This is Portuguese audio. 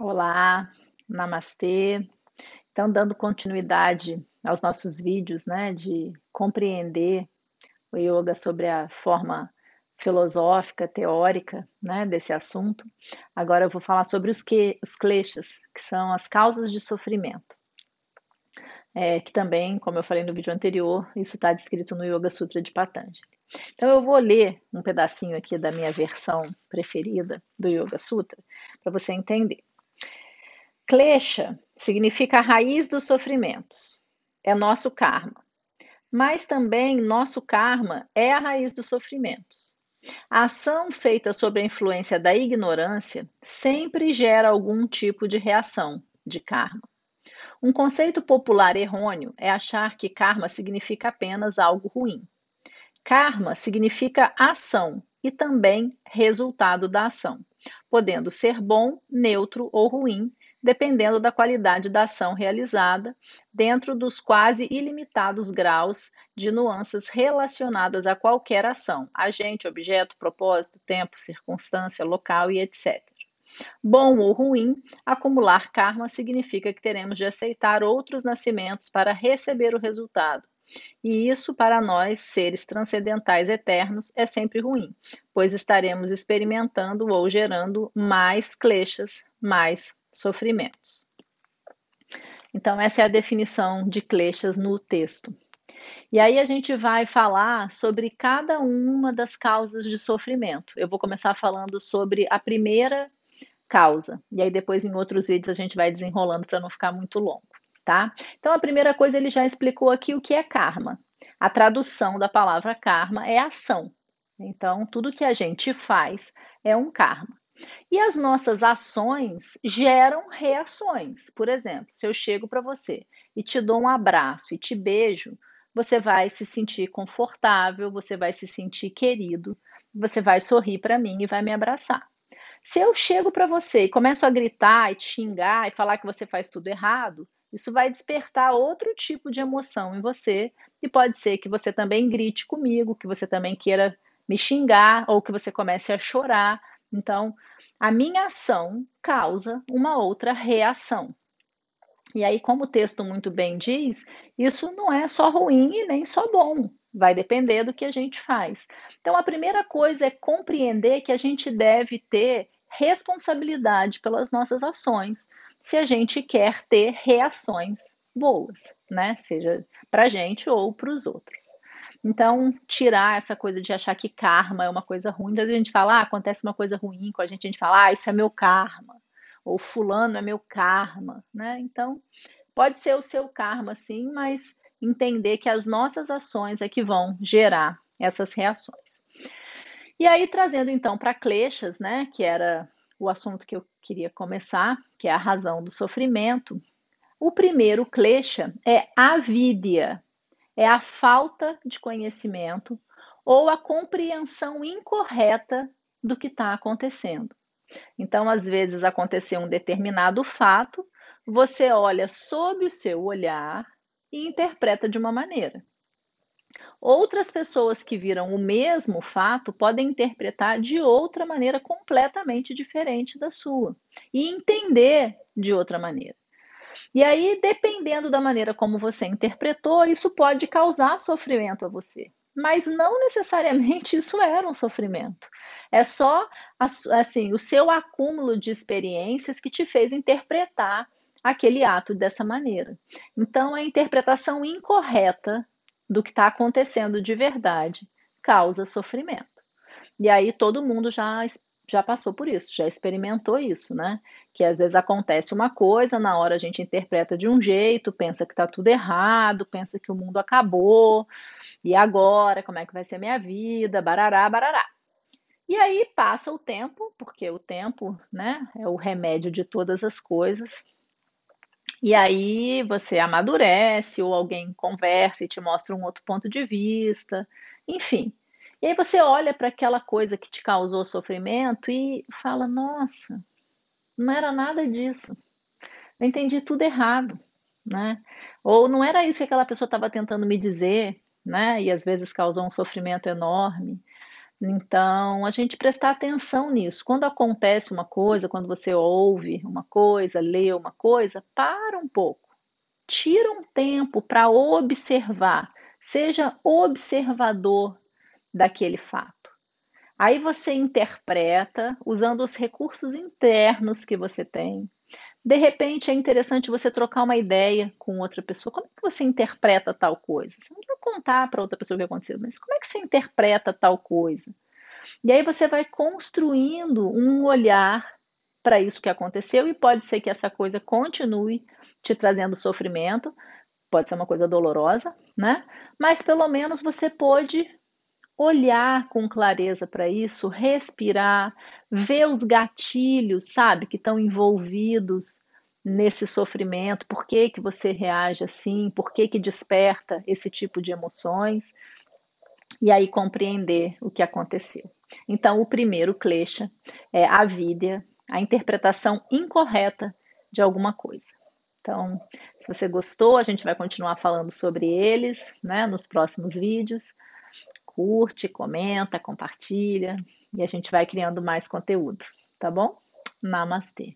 Olá, namastê. Então, dando continuidade aos nossos vídeos, né, de compreender o yoga sobre a forma filosófica, teórica, né, desse assunto. Agora eu vou falar sobre os kleshas, que são as causas de sofrimento. Que também, como eu falei no vídeo anterior, isso está descrito no Yoga Sutra de Patanjali. Então eu vou ler um pedacinho aqui da minha versão preferida do Yoga Sutra, para você entender. Klesha significa a raiz dos sofrimentos, é nosso karma. Mas também nosso karma é a raiz dos sofrimentos. A ação feita sob a influência da ignorância sempre gera algum tipo de reação, de karma. Um conceito popular errôneo é achar que karma significa apenas algo ruim. Karma significa ação e também resultado da ação, podendo ser bom, neutro ou ruim, dependendo da qualidade da ação realizada, dentro dos quase ilimitados graus de nuances relacionadas a qualquer ação, agente, objeto, propósito, tempo, circunstância, local e etc. Bom ou ruim, acumular karma significa que teremos de aceitar outros nascimentos para receber o resultado. E isso, para nós, seres transcendentais eternos, é sempre ruim, pois estaremos experimentando ou gerando mais kleshas, mais sofrimentos. Então, essa é a definição de kleshas no texto. E aí a gente vai falar sobre cada uma das causas de sofrimento. Eu vou começar falando sobre a primeira causa, e aí depois em outros vídeos a gente vai desenrolando para não ficar muito longo, tá? Então a primeira coisa ele já explicou aqui o que é karma. A tradução da palavra karma é ação. Então tudo que a gente faz é um karma. E as nossas ações geram reações. Por exemplo, se eu chego para você e te dou um abraço e te beijo, você vai se sentir confortável, você vai se sentir querido, você vai sorrir para mim e vai me abraçar. Se eu chego para você e começo a gritar e te xingar e falar que você faz tudo errado, isso vai despertar outro tipo de emoção em você e pode ser que você também grite comigo, que você também queira me xingar ou que você comece a chorar. Então, a minha ação causa uma outra reação. E aí, como o texto muito bem diz, isso não é só ruim e nem só bom, vai depender do que a gente faz. Então, a primeira coisa é compreender que a gente deve ter responsabilidade pelas nossas ações, se a gente quer ter reações boas, né? Seja para a gente ou para os outros. Então, tirar essa coisa de achar que karma é uma coisa ruim. Às vezes a gente fala, acontece uma coisa ruim com a gente fala, isso é meu karma, ou fulano é meu karma, né? Então, pode ser o seu karma, sim, mas entender que as nossas ações é que vão gerar essas reações. E aí, trazendo então para kleshas, né, que era o assunto que eu queria começar, que é a razão do sofrimento, o primeiro klesha é avidya, é a falta de conhecimento ou a compreensão incorreta do que está acontecendo. Então, às vezes, aconteceu um determinado fato, você olha sob o seu olhar e interpreta de uma maneira. Outras pessoas que viram o mesmo fato podem interpretar de outra maneira completamente diferente da sua e entender de outra maneira. E aí, dependendo da maneira como você interpretou, isso pode causar sofrimento a você. Mas não necessariamente isso era um sofrimento. É só assim, o seu acúmulo de experiências que te fez interpretar aquele ato dessa maneira. Então, a interpretação incorreta do que está acontecendo de verdade causa sofrimento. E aí todo mundo já passou por isso, já experimentou isso, né? Que às vezes acontece uma coisa, na hora a gente interpreta de um jeito, pensa que está tudo errado, pensa que o mundo acabou, e agora, como é que vai ser minha vida, barará, barará. E aí passa o tempo, porque o tempo, né, é o remédio de todas as coisas. E aí você amadurece, ou alguém conversa e te mostra um outro ponto de vista, enfim. E aí você olha para aquela coisa que te causou sofrimento e fala: nossa, não era nada disso. Eu entendi tudo errado, né? Ou não era isso que aquela pessoa estava tentando me dizer, né? E às vezes causou um sofrimento enorme. Então, a gente prestar atenção nisso. Quando acontece uma coisa, quando você ouve uma coisa, lê uma coisa, para um pouco. Tira um tempo para observar. Seja observador daquele fato. Aí você interpreta usando os recursos internos que você tem. De repente é interessante você trocar uma ideia com outra pessoa. Como é que você interpreta tal coisa? Você não precisa contar para outra pessoa o que aconteceu, mas como é que você interpreta tal coisa? E aí você vai construindo um olhar para isso que aconteceu e pode ser que essa coisa continue te trazendo sofrimento, pode ser uma coisa dolorosa, né? Mas pelo menos você pode olhar com clareza para isso, respirar, ver os gatilhos, sabe, que estão envolvidos nesse sofrimento, por que que você reage assim, por que que desperta esse tipo de emoções, e aí compreender o que aconteceu. Então, o primeiro klesha é a avidya, a interpretação incorreta de alguma coisa. Então, se você gostou, a gente vai continuar falando sobre eles, né, nos próximos vídeos. Curte, comenta, compartilha e a gente vai criando mais conteúdo, tá bom? Namastê!